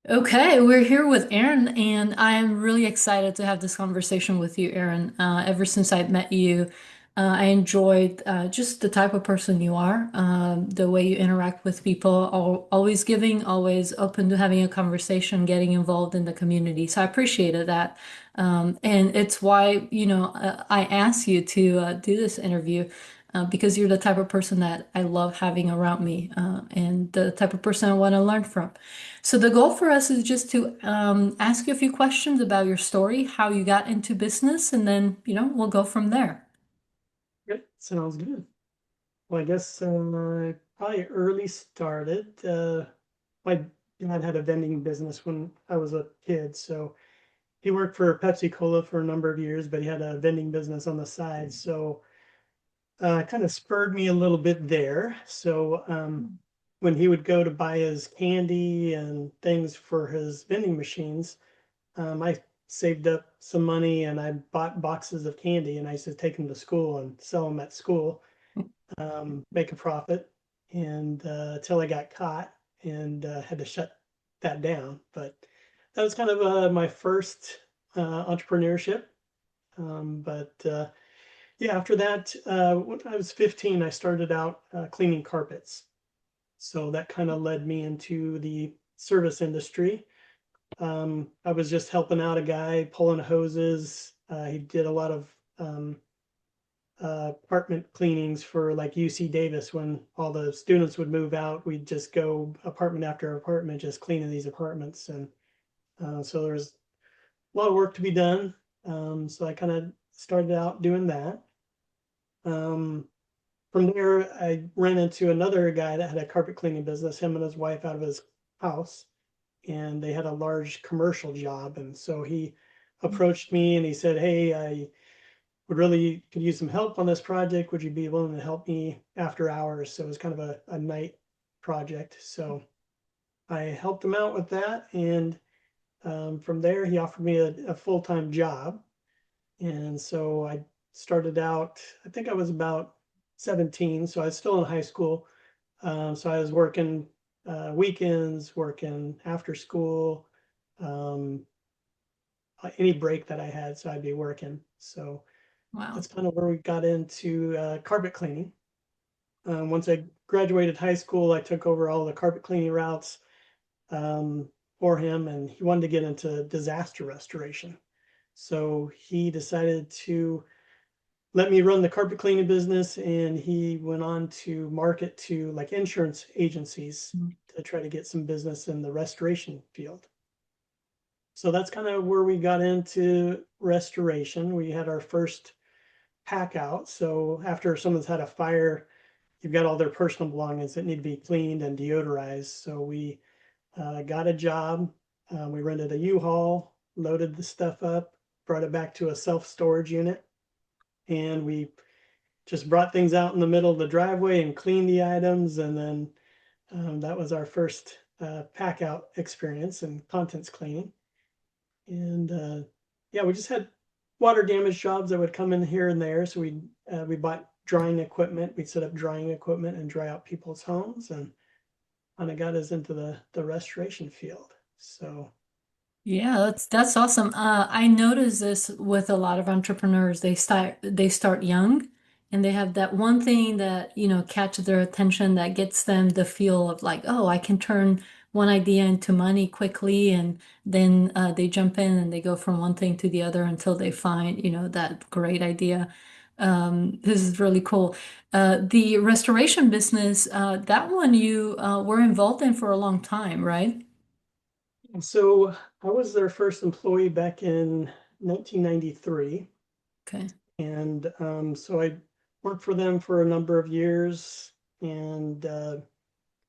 Okay, we're here with Aaron, and I am really excited to have this conversation with you, Aaron. Ever since I met you, I enjoyed just the type of person you are, the way you interact with people, always giving, always open to having a conversation, getting involved in the community. So I appreciated that. And it's why, I asked you to do this interview. Because you're the type of person that I love having around me, and the type of person I want to learn from. So the goal for us is just to ask you a few questions about your story, how you got into business, and then, we'll go from there. Good. Sounds good. Well, I guess probably early started. My dad had a vending business when I was a kid, so he worked for Pepsi Cola for a number of years, but he had a vending business on the side. So kind of spurred me a little bit there. So when he would go to buy his candy and things for his vending machines, I saved up some money and I bought boxes of candy and I used to take them to school and sell them at school, make a profit, and until I got caught and had to shut that down. But that was kind of my first entrepreneurship. But yeah, after that, when I was 15, I started out cleaning carpets. So that kind of led me into the service industry. I was just helping out a guy pulling hoses. He did a lot of apartment cleanings for like UC Davis. When all the students would move out, we'd just go apartment after apartment, just cleaning these apartments. And so there was a lot of work to be done. So I kind of started out doing that. Um, from there, I ran into another guy that had a carpet cleaning business, him and his wife out of his house, and they had a large commercial job. And so he approached me and he said, "Hey, I would really could use some help on this project. Would you be willing to help me after hours?" So it was kind of a night project. So I helped him out with that. And from there, he offered me a full time job. And so I started out, I think I was about 17. So I was still in high school. So I was working weekends, working after school, um, any break that I had. So I'd be working. So Wow. that's kind of where we got into carpet cleaning. Once I graduated high school, I took over all the carpet cleaning routes um, for him, and he wanted to get into disaster restoration. So he decided to let me run the carpet cleaning business, and he went on to market to like insurance agencies to try to get some business in the restoration field. So that's kind of where we got into restoration. We had our first pack out. So after someone's had a fire, you've got all their personal belongings that need to be cleaned and deodorized. So we got a job. We rented a U-Haul, loaded the stuff up, brought it back to a self-storage unit, and we just brought things out in the middle of the driveway and cleaned the items. And then that was our first pack out experience and contents cleaning. And yeah, we just had water damage jobs that would come in here and there. So we bought drying equipment. We'd set up drying equipment and dry out people's homes, and kind of got us into the restoration field. So Yeah, that's awesome. I notice this with a lot of entrepreneurs. They start young, and they have that one thing that, catches their attention that gets them the feel of like, oh, I can turn one idea into money quickly, and then they jump in and they go from one thing to the other until they find, that great idea. This is really cool. The restoration business, that one you were involved in for a long time, right? so I was their first employee back in 1993. Okay. And so I worked for them for a number of years and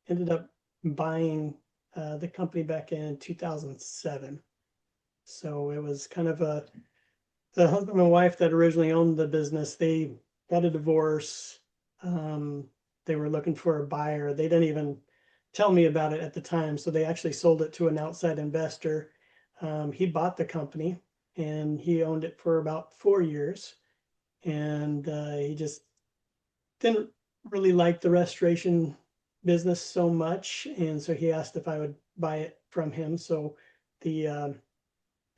ended up buying the company back in 2007. So it was kind of the husband and wife that originally owned the business. They got a divorce. Um, they were looking for a buyer. They didn't even tell me about it at the time. So they actually sold it to an outside investor. He bought the company and he owned it for about 4 years. And he just didn't really like the restoration business so much. And so he asked if I would buy it from him. So the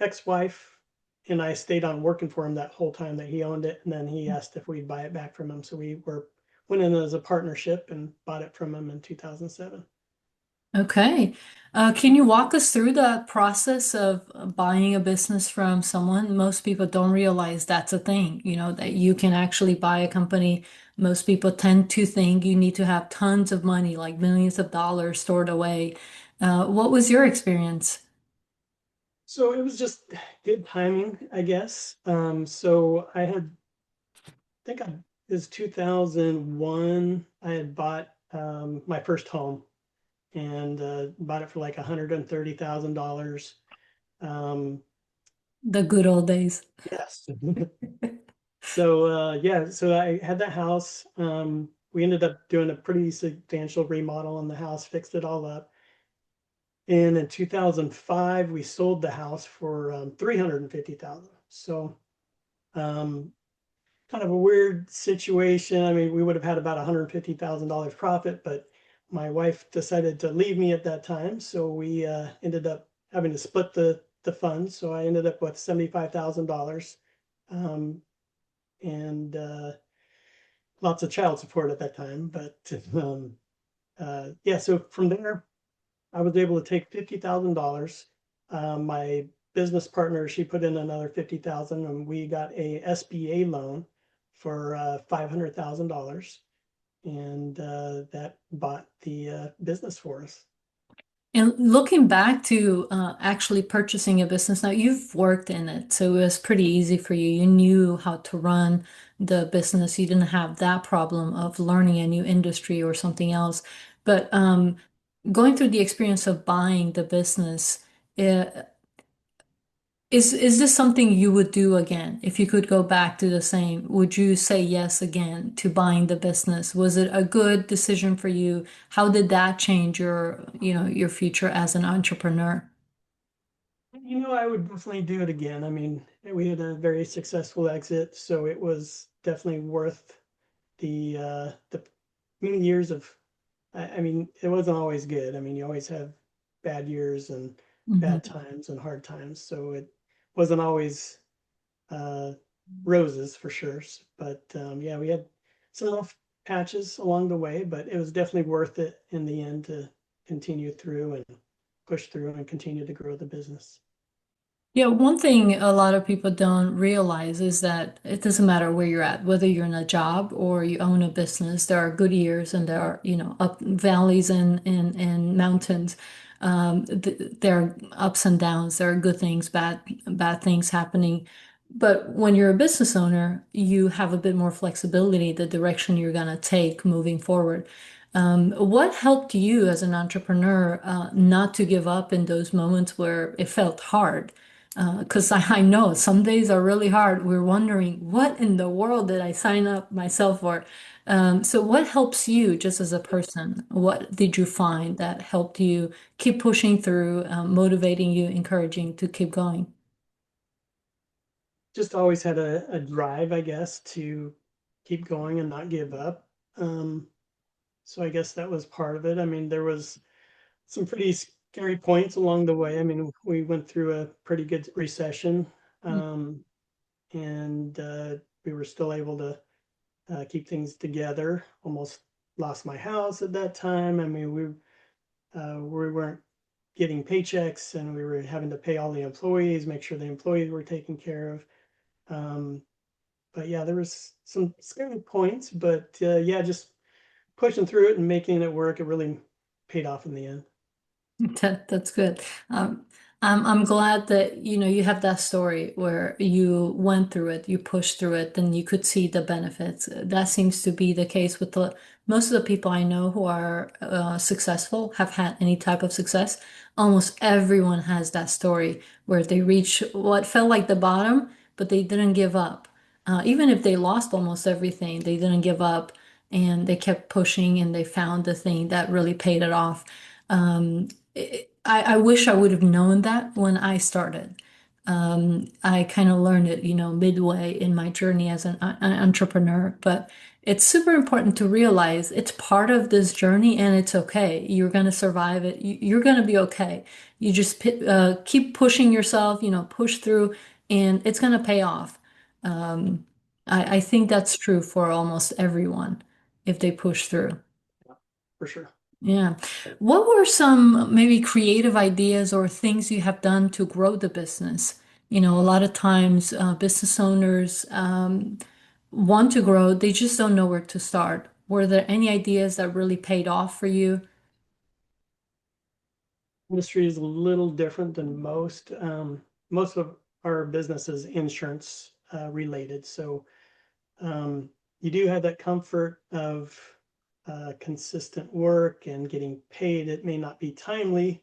ex-wife and I stayed on working for him that whole time that he owned it, and then he asked if we'd buy it back from him. So we were went in as a partnership and bought it from him in 2007. Okay. Can you walk us through the process of buying a business from someone? Most people don't realize that's a thing, that you can actually buy a company. Most people tend to think you need to have tons of money, like millions of dollars stored away. What was your experience? So it was just good timing, I guess. So I think it was 2001. I had bought my first home and bought it for like $130,000. Um, The good old days. yes. So yeah, so I had that house. We ended up doing a pretty substantial remodel on the house, fixed it all up. And in 2005, we sold the house for 350,000. So um, kind of a weird situation. I mean, we would have had about $150,000 profit, but my wife decided to leave me at that time, so we ended up having to split the funds. So I ended up with $75,000, um, and lots of child support at that time. But yeah, so from there, I was able to take $50,000. My business partner, she put in another 50,000, and we got a SBA loan for $500,000, and that bought the business for us. And looking back to actually purchasing a business, now you've worked in it, so it was pretty easy for you. You knew how to run the business. You didn't have that problem of learning a new industry or something else. But going through the experience of buying the business, uh, is this something you would do again? If you could go back to the same, would you say yes again to buying the business? Was it a good decision for you? How did that change your future as an entrepreneur? I would definitely do it again. I mean, we had a very successful exit, so it was definitely worth the many years of. I mean, it wasn't always good. I mean, you always have bad years and bad Mhm. times and hard times, so it wasn't always uh, roses for sure. But yeah, we had some rough patches along the way, but it was definitely worth it in the end to continue through and push through and continue to grow the business. Yeah, one thing a lot of people don't realize is that it doesn't matter where you're at, whether you're in a job or you own a business, there are good years and there are, up valleys and mountains. Th there are ups and downs, there are good things, bad things happening. But when you're a business owner, you have a bit more flexibility, the direction you're gonna take moving forward. What helped you as an entrepreneur not to give up in those moments where it felt hard? Because I know some days are really hard. We're wondering, what in the world did I sign up myself for? So what helps you just as a person? What did you find that helped you keep pushing through, motivating you, encouraging to keep going? Just always had a drive, I guess, to keep going and not give up. So I guess that was part of it. I mean, there was some pretty scary points along the way. I mean, we went through a pretty good recession, um, and we were still able to keep things together. Almost lost my house at that time. I mean, we weren't getting paychecks, and we were having to pay all the employees, make sure the employees were taken care of. Um, but yeah, there was some scary points, but yeah, just pushing through it and making it work. It really paid off in the end. That's good. Um, I'm glad that you have that story where you went through it, you pushed through it, and you could see the benefits. That seems to be the case with the most of the people I know who are successful, have had any type of success. Almost everyone has that story where they reach what felt like the bottom, but they didn't give up. Even if they lost almost everything, they didn't give up and they kept pushing and they found the thing that really paid it off. I wish I would have known that when I started. I kind of learned it, midway in my journey as an entrepreneur. But It's super important to realize it's part of this journey and it's okay. You're going to survive it. You're going to be okay. You just keep pushing yourself, push through, and it's going to pay off. Um, I think that's true for almost everyone if they push through. Yeah, for sure. Yeah. What were some maybe creative ideas or things you have done to grow the business? A lot of times business owners want to grow, they just don't know where to start. Were there any ideas that really paid off for you? Industry is a little different than most. Most of our business is insurance related. So you do have that comfort of consistent work and getting paid. It may not be timely.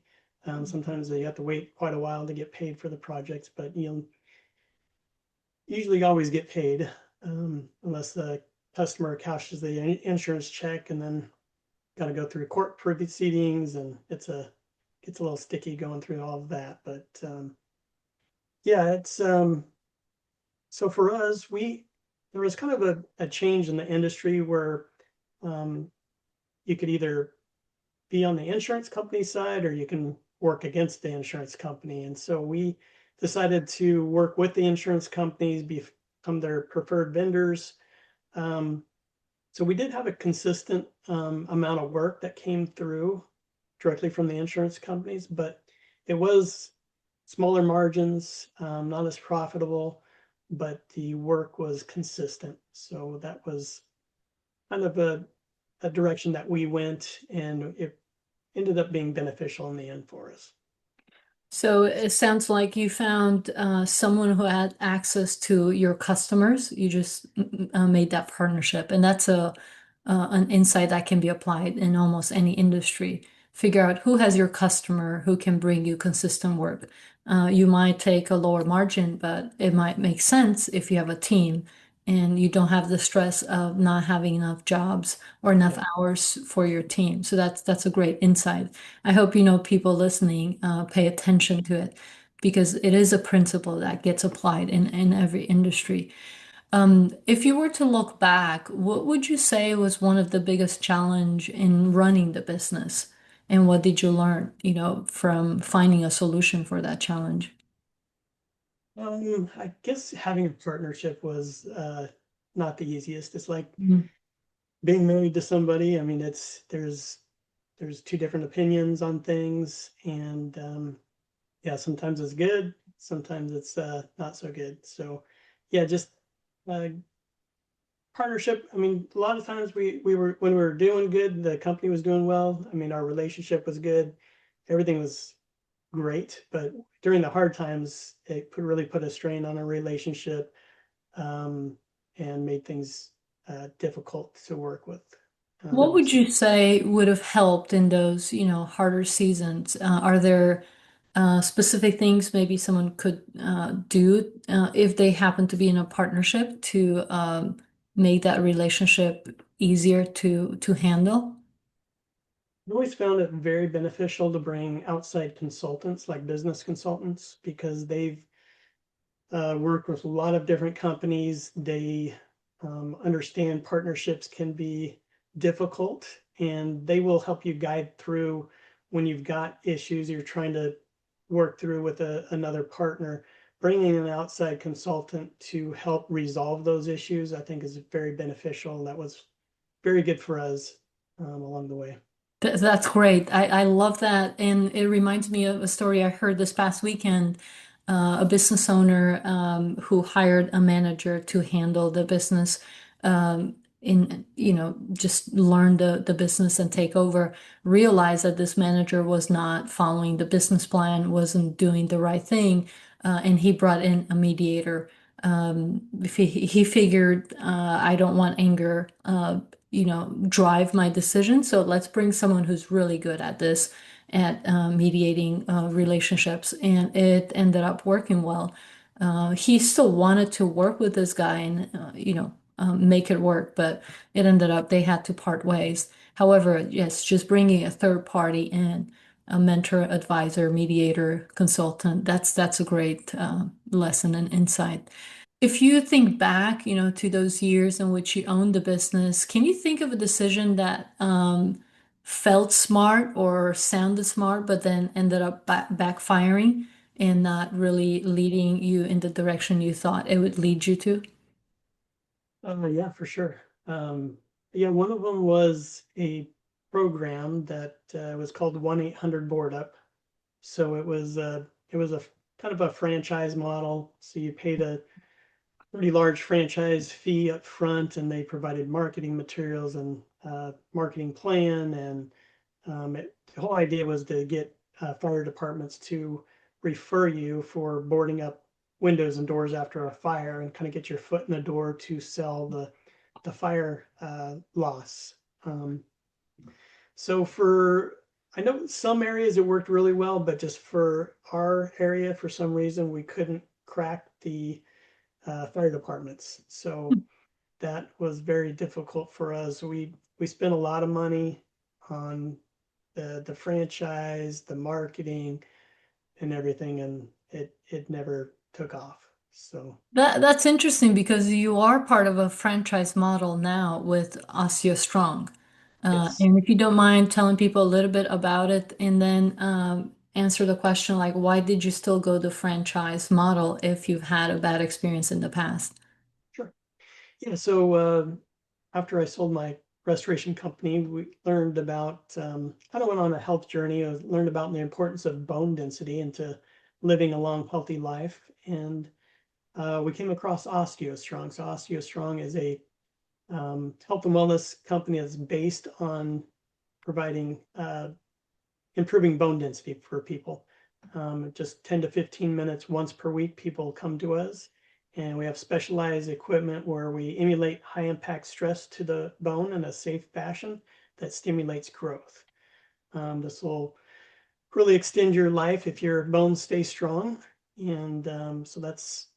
Sometimes you have to wait quite a while to get paid for the projects, but you'll usually always get paid unless the customer cashes the insurance check and then got to go through court proceedings, and gets a little sticky going through all of that. But yeah, it's so for us, we there was kind of a change in the industry where um, you could either be on the insurance company side or you can work against the insurance company. And so we decided to work with the insurance companies, become their preferred vendors. Um, so we did have a consistent amount of work that came through directly from the insurance companies, but it was smaller margins, not as profitable, but the work was consistent. So that was kind of a direction that we went, and it ended up being beneficial in the end for us. So it sounds like you found someone who had access to your customers. You just made that partnership, and that's a an insight that can be applied in almost any industry. Figure out who has your customer, who can bring you consistent work. You might take a lower margin, but it might make sense if you have a team and you don't have the stress of not having enough jobs or enough Yeah. hours for your team. So that's a great insight. I hope people listening pay attention to it because it is a principle that gets applied in every industry. If you were to look back, what would you say was one of the biggest challenge in running the business? And what did you learn, from finding a solution for that challenge? I guess having a partnership was not the easiest. It's like Mhm. being married to somebody. I mean, there's two different opinions on things, and yeah, sometimes it's good, sometimes it's not so good. So yeah, just uh, partnership. I mean, a lot of times we were when we were doing good, the company was doing well. I mean, our relationship was good, everything was great. But during the hard times, it really put a strain on our relationship, um, and made things difficult to work with. What would So you say would have helped in those, harder seasons? Are there specific things maybe someone could do if they happen to be in a partnership to make that relationship easier to handle? I always found it very beneficial to bring outside consultants like business consultants because they've worked with a lot of different companies. They understand partnerships can be difficult, and they will help you guide through when you've got issues you're trying to work through with another partner. Bringing an outside consultant to help resolve those issues, I think, is very beneficial. That was very good for us along the way. That's great. I love that. And it reminds me of a story I heard this past weekend. A business owner who hired a manager to handle the business, just learn the business and take over, realized that this manager was not following the business plan, wasn't doing the right thing, and he brought in a mediator. If he figured, I don't want anger, drive my decision. So let's bring someone who's really good at this, at mediating relationships. And it ended up working well. He still wanted to work with this guy and, make it work, but it ended up they had to part ways. However, yes, just bringing a third party in, a mentor, advisor, mediator, consultant, that's a great lesson and insight. If you think back, to those years in which you owned the business, can you think of a decision that felt smart or sounded smart, but then ended up backfiring and not really leading you in the direction you thought it would lead you to? Yeah, for sure. Yeah, one of them was a program that was called 1-800-BOARD-UP. So it was a kind of a franchise model. So you paid a pretty large franchise fee up front, and they provided marketing materials and marketing plan. And the whole idea was to get fire departments to refer you for boarding up windows and doors after a fire, and kind of get your foot in the door to sell the fire loss. Um, so for I know some areas it worked really well, but just for our area, for some reason, we couldn't crack the fire departments. So that was very difficult for us. We spent a lot of money on the franchise, the marketing, and everything, and it never took off. So That's interesting because you are part of a franchise model now with Osteo Strong. yes, And if you don't mind telling people a little bit about it and then answer the question like, why did you still go the franchise model if you've had a bad experience in the past? sure. Yeah, so after I sold my restoration company, we learned about kind of went on a health journey. I learned about the importance of bone density into living a long, healthy life, and we came across OsteoStrong. So OsteoStrong is a health and wellness company that's based on providing improving bone density for people. Just 10 to 15 minutes once per week, people come to us, and we have specialized equipment where we emulate high impact stress to the bone in a safe fashion that stimulates growth. This will really extend your life if your bones stay strong. And so that's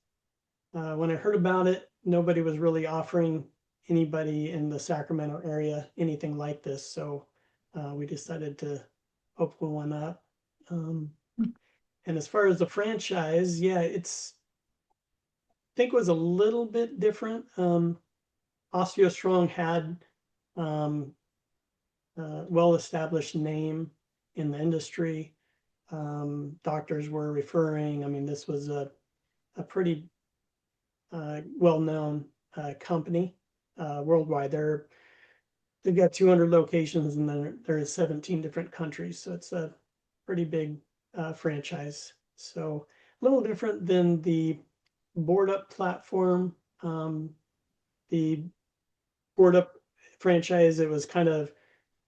when I heard about it, nobody was really offering anybody in the Sacramento area anything like this. So we decided to open one up. Um, and as far as the franchise, yeah, I think it was a little bit different. OsteoStrong had um, a well-established name in the industry. Doctors were referring. I mean, this was a pretty well-known company worldwide. They've got 200 locations, and then there is 17 different countries. So it's a pretty big franchise. So a little different than the board up platform. The board up franchise, it was kind of,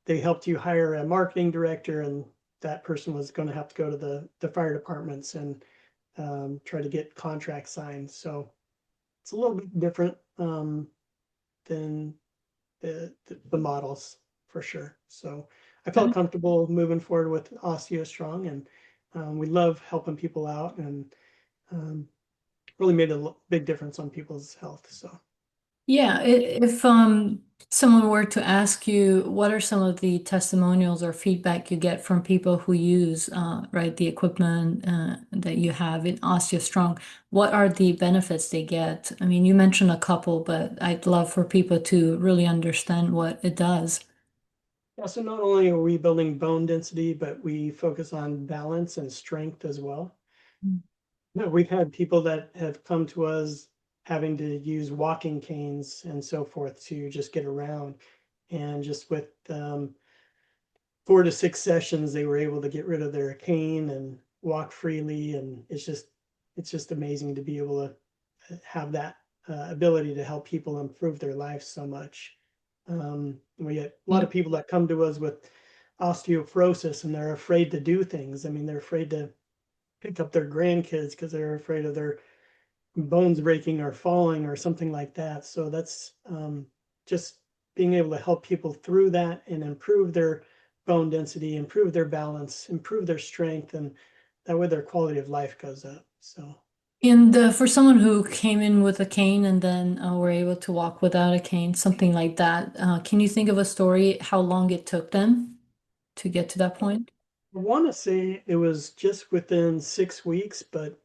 they helped you hire a marketing director, and that person was going to have to go to the fire departments and try to get contracts signed. So it's a little bit different than the models for sure. So I felt comfortable moving forward with Osteo Strong, and we love helping people out, and um, really made a big difference on people's health. So Yeah, if someone were to ask you what are some of the testimonials or feedback you get from people who use right the equipment that you have in OsteoStrong, what are the benefits they get? I mean, you mentioned a couple, but I'd love for people to really understand what it does. yeah, so not only are we building bone density, but we focus on balance and strength as well. No, we've had people that have come to us having to use walking canes and so forth to just get around. And just with 4 to 6 sessions, they were able to get rid of their cane and walk freely. And it's just amazing to be able to have that ability to help people improve their lives so much. We get a lot Yeah. of people that come to us with osteoporosis, and they're afraid to do things. I mean, they're afraid to pick up their grandkids because they're afraid of their bones breaking or falling or something like that. So that's just being able to help people through that and improve their bone density, improve their balance, improve their strength, and that way their quality of life goes up. So And for someone who came in with a cane and then were able to walk without a cane, something like that, can you think of a story how long it took them to get to that point? I want to say it was just within 6 weeks, but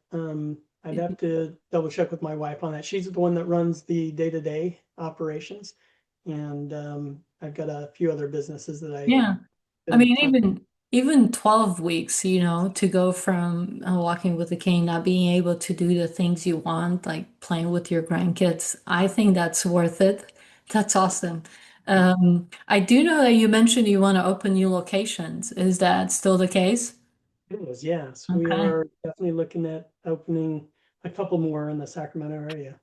I'd have to double check with my wife on that. She's the one that runs the day-to-day operations, and I've got a few other businesses that I Yeah. I spend mean, time. even 12 weeks, to go from walking with a cane, not being able to do the things you want, like playing with your grandkids, I think that's worth it. That's awesome. I do know that you mentioned you want to open new locations. Is that still the case? It is, yes. We Okay. are definitely looking at opening a couple more in the Sacramento area.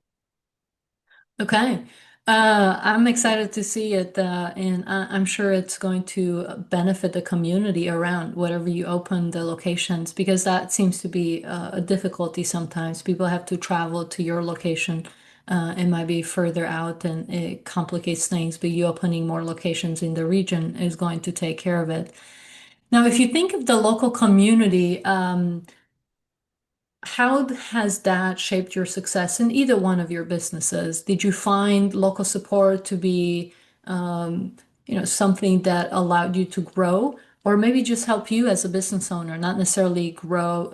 Okay. I'm excited to see it, and I'm sure it's going to benefit the community around whatever you open the locations, because that seems to be a difficulty sometimes. People have to travel to your location. It might be further out and it complicates things, but you opening more locations in the region is going to take care of it. Now, if you think of the local community, how has that shaped your success in either one of your businesses? Did you find local support to be, um, something that allowed you to grow, or maybe just help you as a business owner, not necessarily grow,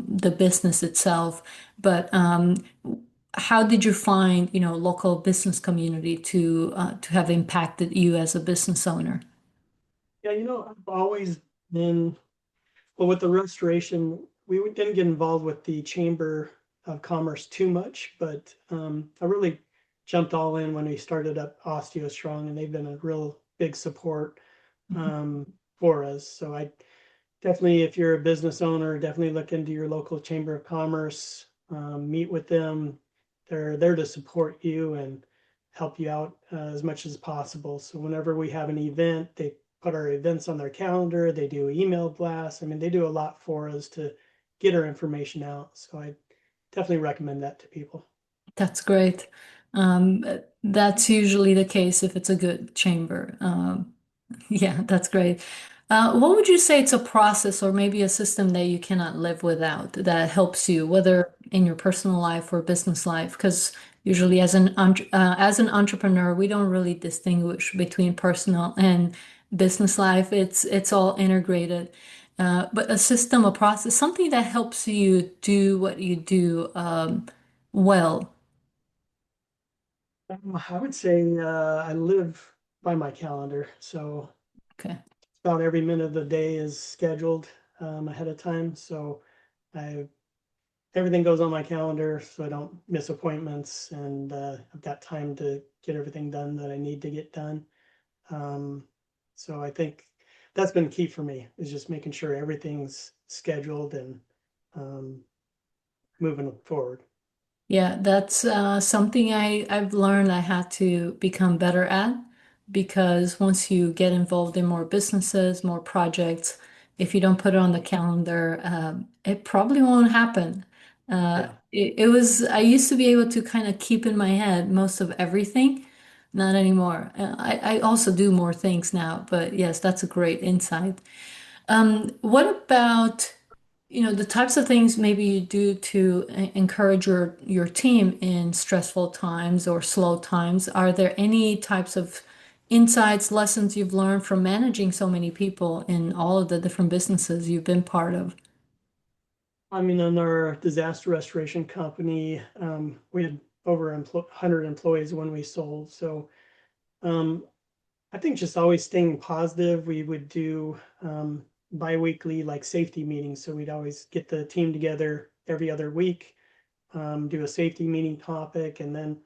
the business itself, but how did you find, local business community to have impacted you as a business owner? Yeah, I've always been, well, with the restoration, didn't get involved with the Chamber of Commerce too much, but I really jumped all in when we started up Osteo Strong, and they've been a real big support for us. So I definitely, if you're a business owner, definitely look into your local Chamber of Commerce, meet with them. They're there to support you and help you out as much as possible. So whenever we have an event, they put our events on their calendar. They do email blasts. I mean, they do a lot for us to get our information out. So I definitely recommend that to people. That's great. Um, that's usually the case if it's a good chamber. Yeah, that's great. What would you say it's a process or maybe a system that you cannot live without that helps you, whether in your personal life or business life? Because usually as an entrepreneur, we don't really distinguish between personal and business life. It's all integrated. But a system, a process, something that helps you do what you do well. I would say I live by my calendar. So Okay. about every minute of the day is scheduled ahead of time. So I everything goes on my calendar so I don't miss appointments, and I've got time to get everything done that I need to get done. Um, so I think that's been key for me is just making sure everything's scheduled and um, moving forward. Yeah, that's something I've learned I had to become better at, because once you get involved in more businesses, more projects, if you don't put it on the calendar, it probably won't happen. Yeah. I used to be able to kind of keep in my head most of everything, not anymore. I also do more things now, but yes, that's a great insight. What about, the types of things maybe you do to encourage your team in stressful times or slow times? Are there any types of insights, lessons you've learned from managing so many people in all of the different businesses you've been part of? I mean, on our disaster restoration company, we had over 100 employees when we sold. So um, I think just always staying positive. We would do biweekly like safety meetings. So we'd always get the team together every other week, do a safety meeting topic, and then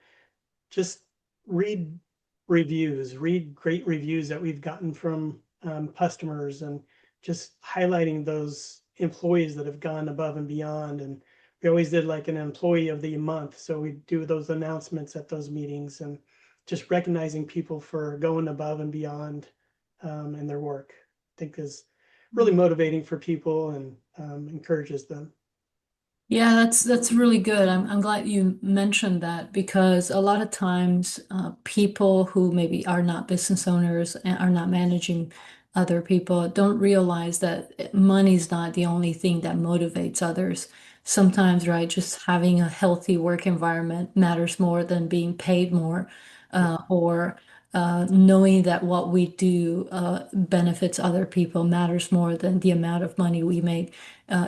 just read read great reviews that we've gotten from customers, and just highlighting those employees that have gone above and beyond. And we always did like an employee of the month. So we do those announcements at those meetings and just recognizing people for going above and beyond in their work. I think is really motivating for people and encourages them. Yeah, that's really good. I'm glad you mentioned that, because a lot of times people who maybe are not business owners and are not managing other people don't realize that money's not the only thing that motivates others. Sometimes, right, just having a healthy work environment matters more than being paid more, Yeah. or knowing that what we do benefits other people matters more than the amount of money we make.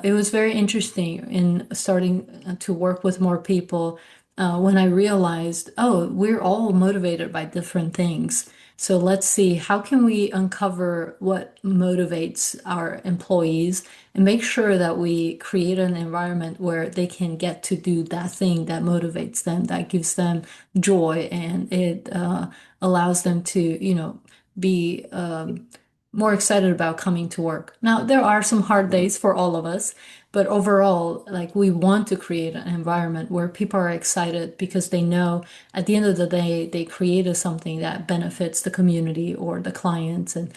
It was very interesting in starting to work with more people when I realized, oh, we're all motivated by different things. So let's see, how can we uncover what motivates our employees and make sure that we create an environment where they can get to do that thing that motivates them, that gives them joy, and it allows them to, be more excited about coming to work. Now, there are some hard days for all of us, but overall, like we want to create an environment where people are excited because they know at the end of the day, they created something that benefits the community or the clients. And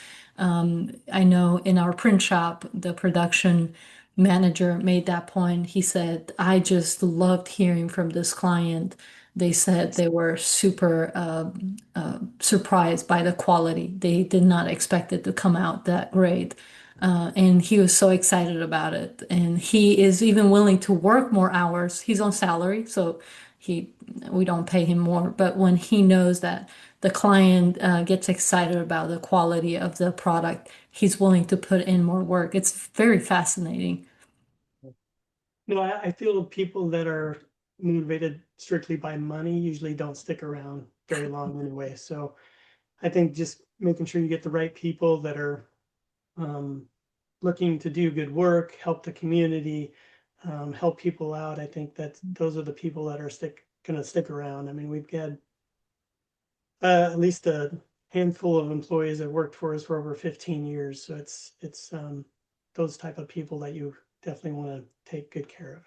I know in our print shop, the production manager made that point. He said, I just loved hearing from this client. They said they were super surprised by the quality. They did not expect it to come out that great. And he was so excited about it. And he is even willing to work more hours. He's on salary, so he we don't pay him more. But when he knows that the client gets excited about the quality of the product, he's willing to put in more work. It's very fascinating. No, I feel people that are motivated strictly by money usually don't stick around very long anyway. So I think just making sure you get the right people that are um, looking to do good work, help the community, help people out. I think that those are the people that are going to stick around. I mean, we've got at least a handful of employees that worked for us for over 15 years. So it's those type of people that you definitely want to take good care of.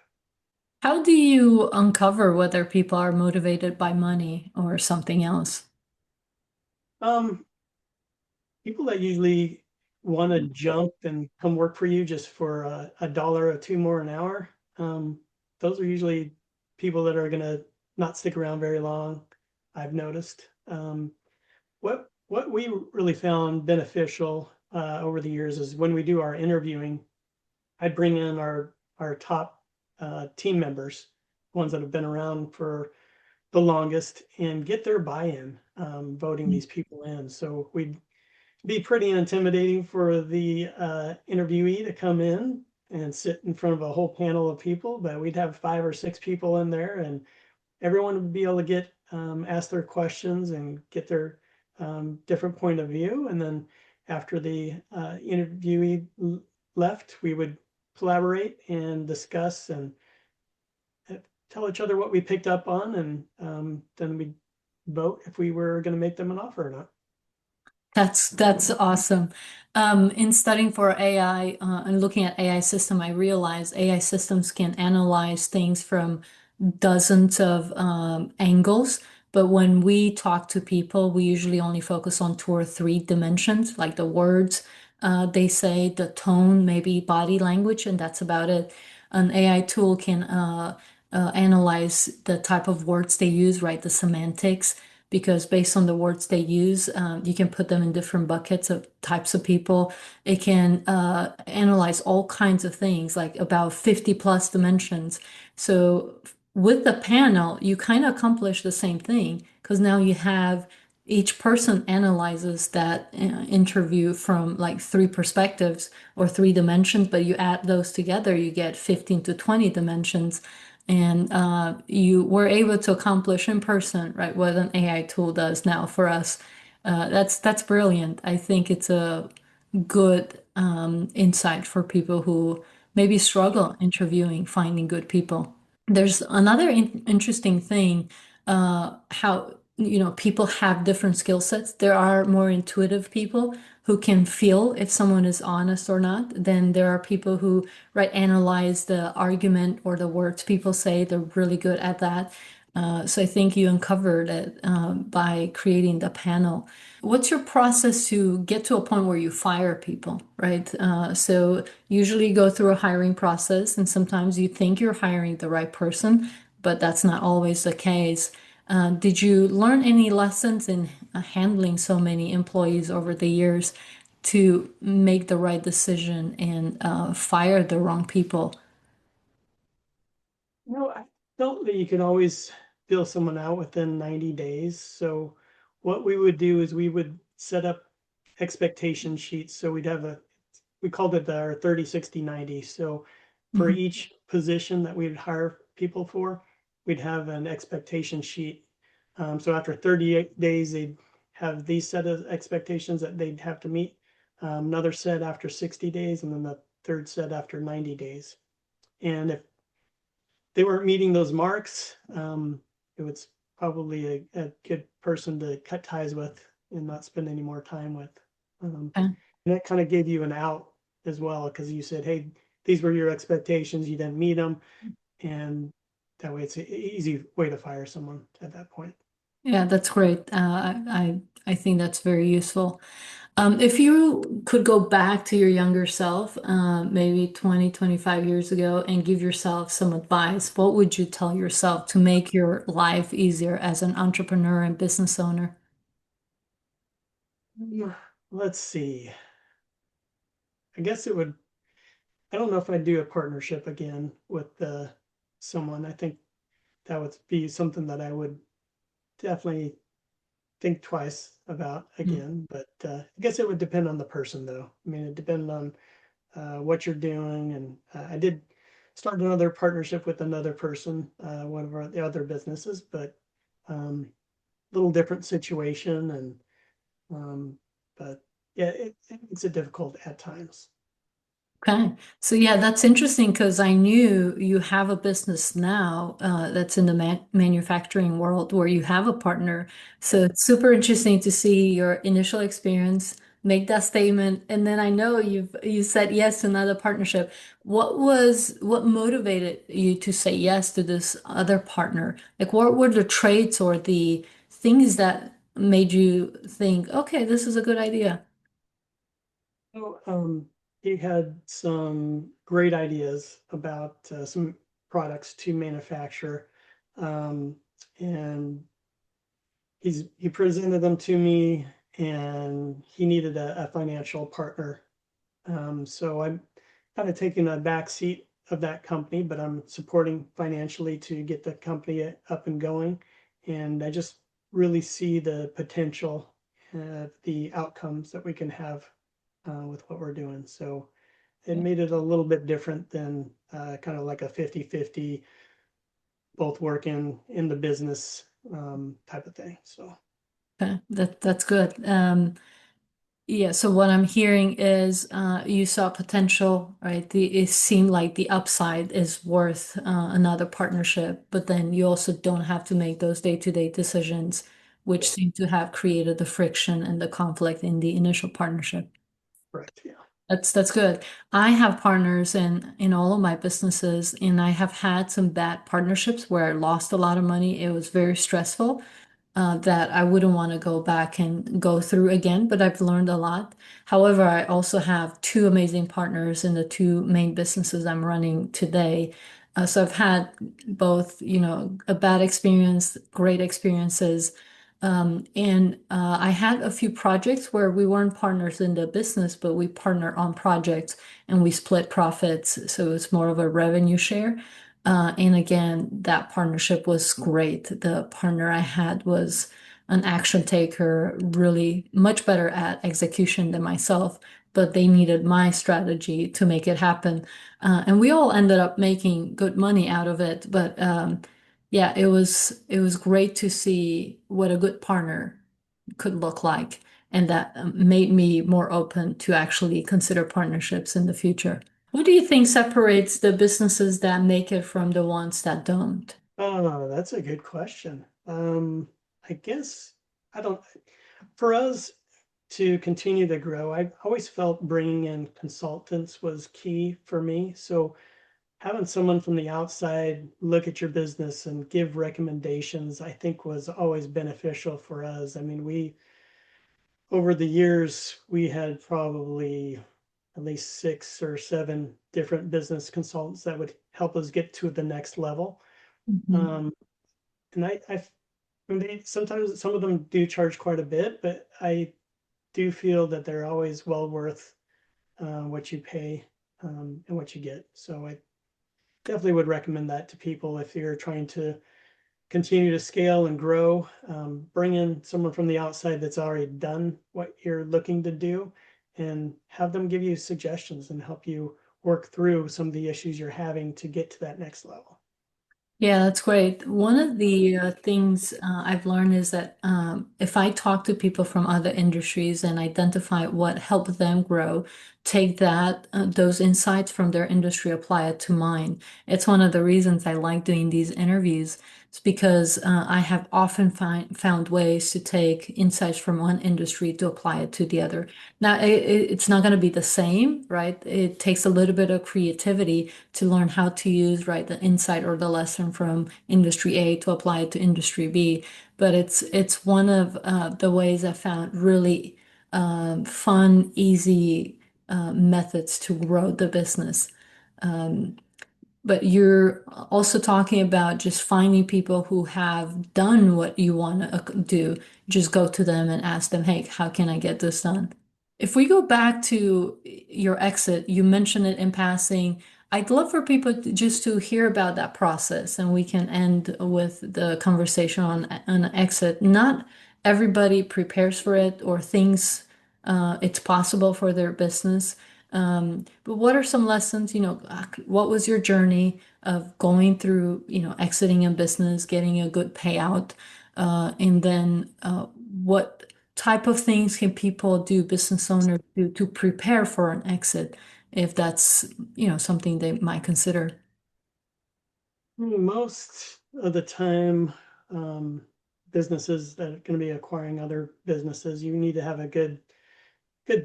How do you uncover whether people are motivated by money or something else? Um, People that usually want to jump and come work for you just for a dollar or two more an hour, um, those are usually people that are gonna not stick around very long. I've noticed. What we really found beneficial over the years is when we do our interviewing, I bring in our top team members, ones that have been around for the longest, and get their buy-in, voting these people in. So we be pretty intimidating for the interviewee to come in and sit in front of a whole panel of people, but we'd have 5 or 6 people in there, and everyone would be able to get ask their questions and get their different point of view. And then after the interviewee left, we would collaborate and discuss and uh, tell each other what we picked up on, and then we'd vote if we were going to make them an offer or not. That's awesome. In studying for AI and looking at AI system, I realized AI systems can analyze things from dozens of angles. But when we talk to people, we usually only focus on 2 or 3 dimensions, like the words they say, the tone, maybe body language, and that's about it. An AI tool can analyze the type of words they use, right? The semantics, because based on the words they use, you can put them in different buckets of types of people. It can analyze all kinds of things, like about 50 plus dimensions. So with the panel, you kind of accomplish the same thing because now you have each person analyzes that interview from like 3 perspectives or 3 dimensions, but you add those together, you get 15 to 20 dimensions. And you were able to accomplish in person, right, what an AI tool does now for us. That's brilliant. I think it's a good insight for people who maybe struggle interviewing, finding good people. There's another interesting thing, how, people have different skill sets. There are more intuitive people who can feel if someone is honest or not. Then there are people who, right, analyze the argument or the words people say. They're really good at that. So I think you uncovered it by creating the panel. What's your process to get to a point where you fire people, right? So usually you go through a hiring process, and sometimes you think you're hiring the right person, but that's not always the case. Did you learn any lessons in handling so many employees over the years to make the right decision and fire the wrong people? No, I felt that you can always fill someone out within 90 days. So what we would do is we would set up expectation sheets. So we'd have we called it our 30, 60, 90. So for Mhm. each position that we'd hire people for, we'd have an expectation sheet. So after 38 days, they'd have these set of expectations that they'd have to meet, another set after 60 days, and then the third set after 90 days. And if they weren't meeting those marks, it was probably a good person to cut ties with and not spend any more time with. Okay. And that kind of gave you an out as well, because you said, hey, these were your expectations, you didn't meet them. And that way it's an easy way to fire someone at that point. Yeah, that's great. I think that's very useful. If you could go back to your younger self, maybe 20, 25 years ago, and give yourself some advice, what would you tell yourself to make your life easier as an entrepreneur and business owner? Let's see. I guess it would, I don't know if I'd do a partnership again with someone. I think that would be something that I would definitely think twice about Mm. again. But I guess it would depend on the person, though. I mean, it depends on what you're doing. And I did start another partnership with another person, one of the other businesses, but little different situation. And but yeah, it's a difficult at times. Okay. So yeah, that's interesting because I knew you have a business now that's in the manufacturing world where you have a partner. So it's super interesting to see your initial experience, make that statement, and then I know you said yes to another partnership. What motivated you to say yes to this other partner? Like what were the traits or the things that made you think, okay, this is a good idea? So he had some great ideas about some products to manufacture, um, and he presented them to me, and he needed a financial partner. So I'm kind of taking a back seat of that company, but I'm supporting financially to get the company up and going. And I just really see the potential of the outcomes that we can have with what we're doing. So it made it a little bit different than kind of like a 50-50, both working in the business type of thing. So Okay, that's good. Yeah, so what I'm hearing is you saw potential, right? It seemed like the upside is worth another partnership, but then you also don't have to make those day-to-day decisions, which yeah, seem to have created the friction and the conflict in the initial partnership. correct. Yeah. That's good. I have partners in all of my businesses, and I have had some bad partnerships where I lost a lot of money. It was very stressful that I wouldn't want to go back and go through again, but I've learned a lot. However, I also have two amazing partners in the two main businesses I'm running today. So I've had both, a bad experience, great experiences. And I had a few projects where we weren't partners in the business, but we partner on projects and we split profits. So it's more of a revenue share. And again, that partnership was great. The partner I had was an action taker, really much better at execution than myself, but they needed my strategy to make it happen. And we all ended up making good money out of it. But yeah, it was great to see what a good partner could look like, and that made me more open to actually consider partnerships in the future. What do you think separates the businesses that make it from the ones that don't? Oh, that's a good question. I guess I don't, for us to continue to grow, I always felt bringing in consultants was key for me. So having someone from the outside look at your business and give recommendations, I think was always beneficial for us. I mean, over the years, we had probably at least 6 or 7 different business consultants that would help us get to the next level. Mhm. Um, and and they sometimes some of them do charge quite a bit, but I do feel that they're always well worth what you pay and what you get. So I definitely would recommend that to people if you're trying to continue to scale and grow, bring in someone from the outside that's already done what you're looking to do and have them give you suggestions and help you work through some of the issues you're having to get to that next level. Yeah, that's great. One of the things I've learned is that if I talk to people from other industries and identify what helped them grow, take those insights from their industry, apply it to mine. It's one of the reasons I like doing these interviews. It's because I have often found ways to take insights from one industry to apply it to the other. Now, it's not going to be the same, right? It takes a little bit of creativity to learn how to use, right, the insight or the lesson from industry A to apply it to industry B. But it's one of the ways I found really fun, easy methods to grow the business. Um, but you're also talking about just finding people who have done what you want to do. Just go to them and ask them, hey, how can I get this done? If we go back to your exit, you mentioned it in passing. I'd love for people just to hear about that process, and we can end with the conversation on an exit. Not everybody prepares for it or thinks it's possible for their business. But what are some lessons, what was your journey of going through, exiting a business, getting a good payout, and then what type of things can people do, business owners do to prepare for an exit if that's, something they might consider? Most of the time, businesses that are going to be acquiring other businesses, you need to have a good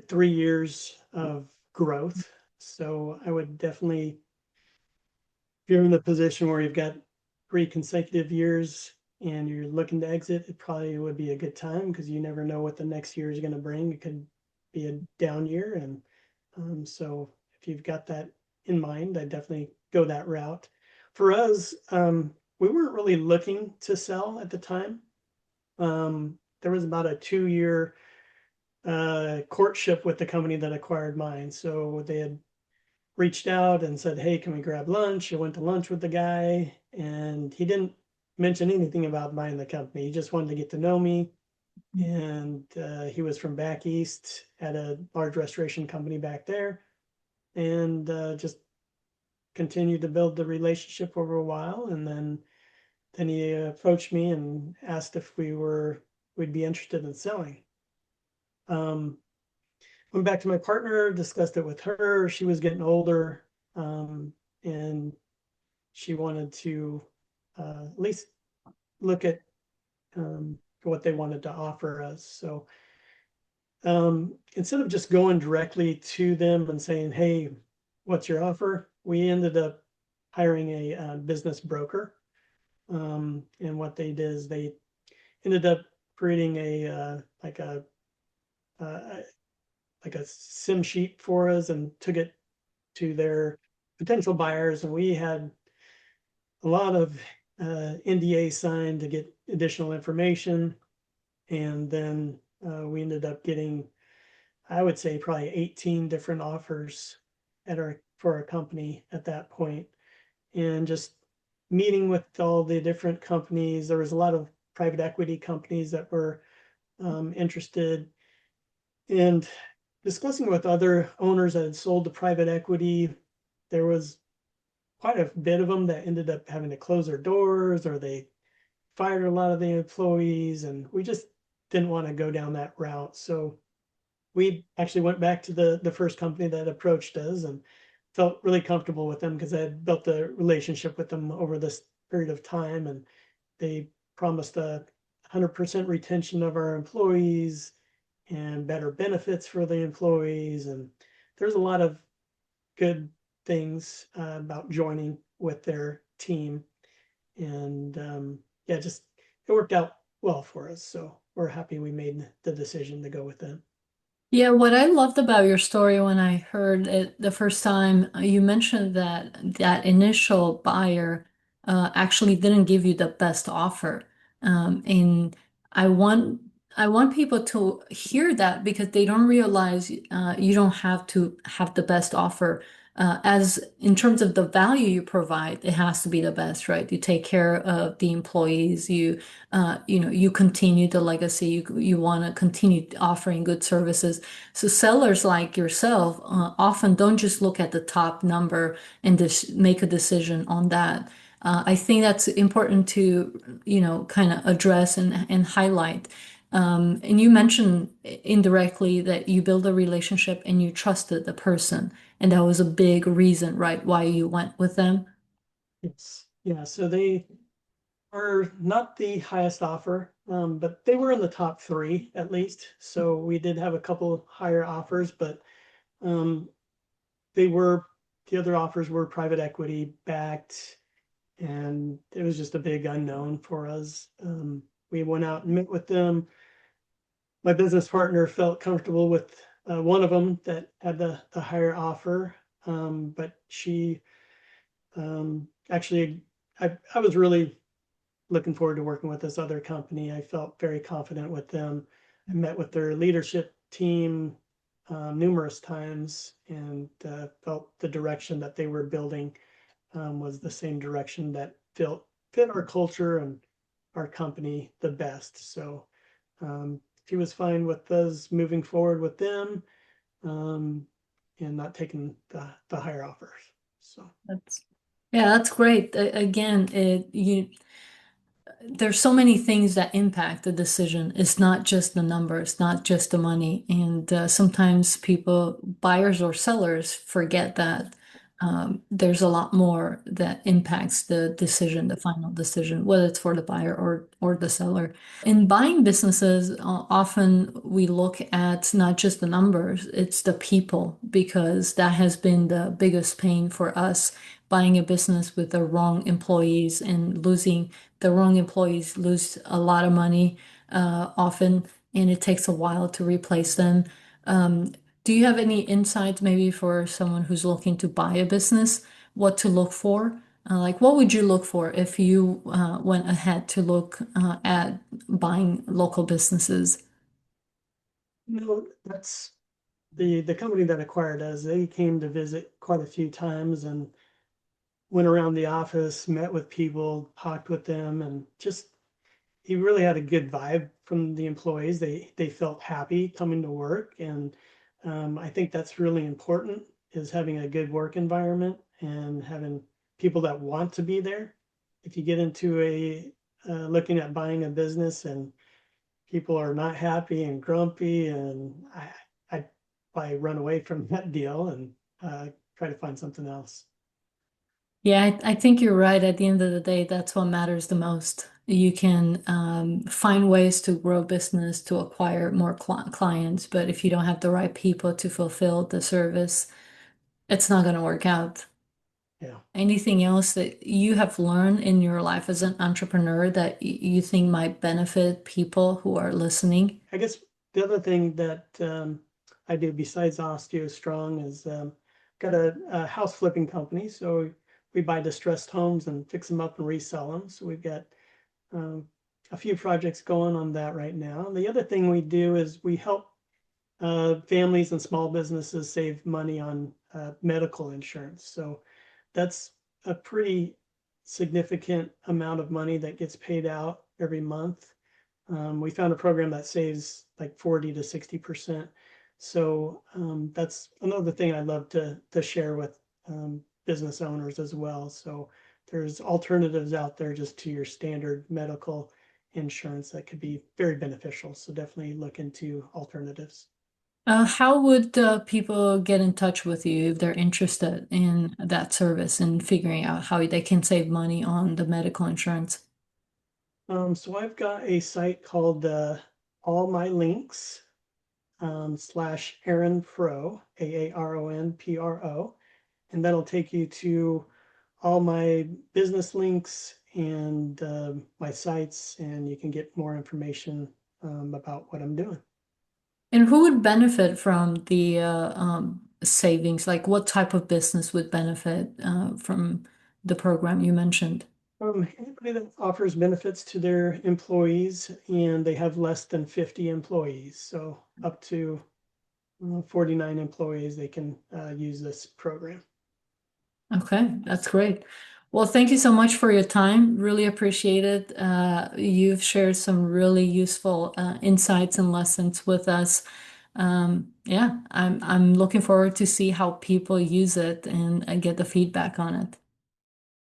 3 years of growth. So I would definitely, if you're in the position where you've got 3 consecutive years and you're looking to exit, it probably would be a good time because you never know what the next year is going to bring. It could be a down year. And so if you've got that in mind, I definitely go that route. For us, we weren't really looking to sell at the time. There was about a 2 year courtship with the company that acquired mine. So they had reached out and said, "Hey, can we grab lunch?" I went to lunch with the guy, and he didn't mention anything about buying the company. He just wanted to get to know me, and he was from back east at a large restoration company back there, and just continued to build the relationship over a while. And then he approached me and asked if we'd be interested in selling. Um, Went back to my partner, discussed it with her. She was getting older, and she wanted to at least look at what they wanted to offer us. So instead of just going directly to them and saying, "Hey, what's your offer?" we ended up hiring a business broker. And what they did is they ended up creating a uh, like a sim sheet for us and took it to their potential buyers. And we had a lot of NDA signed to get additional information. And then we ended up getting, I would say, probably 18 different offers for our company at that point. And just meeting with all the different companies, there was a lot of private equity companies that were interested, and discussing with other owners that had sold to private equity. There was quite a bit of them that ended up having to close their doors, or they fired a lot of the employees, and we just didn't want to go down that route. So we actually went back to the first company that approached us and felt really comfortable with them because I had built a relationship with them over this period of time, and they promised 100% retention of our employees and better benefits for the employees. And there's a lot of good things about joining with their team. And yeah, just it worked out well for us. So we're happy we made the decision to go with them. Yeah, what I loved about your story when I heard it the first time, you mentioned that that initial buyer actually didn't give you the best offer. And I want I want people to hear that because they don't realize you don't have to have the best offer. as in terms of the value you provide, it has to be the best, right? You take care of the employees, you continue the legacy, you want to continue offering good services. So sellers like yourself often don't just look at the top number and just make a decision on that. I think that's important to, kind of address and highlight. And you mentioned indirectly that you build a relationship and you trusted the person. And that was a big reason, right, why you went with them. Yes. Yeah. So they are not the highest offer, but they were in the top three at least. So we did have a couple higher offers, but um, they were the other offers were private equity backed, and it was just a big unknown for us. We went out and met with them. My business partner felt comfortable with one of them that had the higher offer, but she actually, I was really looking forward to working with this other company. I felt very confident with them. I met with their leadership team numerous times and felt the direction that they were building was the same direction that fit our culture and our company the best. So she was fine with us moving forward with them um, and not taking the higher offers. So That's Yeah, that's great. Again, there's so many things that impact the decision. It's not just the number, it's not just the money. And sometimes people, buyers or sellers, forget that there's a lot more that impacts the decision, the final decision, whether it's for the buyer or the seller. In buying businesses, often we look at not just the numbers, it's the people, because that has been the biggest pain for us buying a business with the wrong employees and losing the wrong employees lose a lot of money often, and it takes a while to replace them. Um, do you have any insights maybe for someone who's looking to buy a business, what to look for? Like, what would you look for if you went ahead to look at buying local businesses? that's the company that acquired us. They came to visit quite a few times and went around the office, met with people, talked with them, and just he really had a good vibe from the employees. They felt happy coming to work, and I think that's really important is having a good work environment and having people that want to be there. If you get into a looking at buying a business and people are not happy and grumpy, and I probably run away from that deal and try to find something else. Yeah, I think you're right. At the end of the day, that's what matters the most. You can find ways to grow business, to acquire more clients, but if you don't have the right people to fulfill the service, it's not going to work out. Yeah. Anything else that you have learned in your life as an entrepreneur that you think might benefit people who are listening? I guess the other thing that I do besides Osteo Strong is got a house flipping company. So we buy distressed homes and fix them up and resell them. So we've got um, a few projects going on that right now. The other thing we do is we help families and small businesses save money on medical insurance. So that's a pretty significant amount of money that gets paid out every month. We found a program that saves like 40 to 60%. So that's another thing I love to share with business owners as well. So there's alternatives out there just to your standard medical insurance that could be very beneficial. So definitely look into alternatives. How would people get in touch with you if they're interested in that service and figuring out how they can save money on the medical insurance? So I've got a site called All My Links slash Aaron Pro, AARONPRO, and that'll take you to all my business links and my sites, and you can get more information about what I'm doing. And who would benefit from the savings? Like, what type of business would benefit from the program you mentioned? Anybody that offers benefits to their employees and they have less than 50 employees, so up to 49 employees, they can use this program. Okay, that's great. Well, thank you so much for your time. Really appreciate it. You've shared some really useful insights and lessons with us. Yeah, I'm looking forward to see how people use it and get the feedback on it.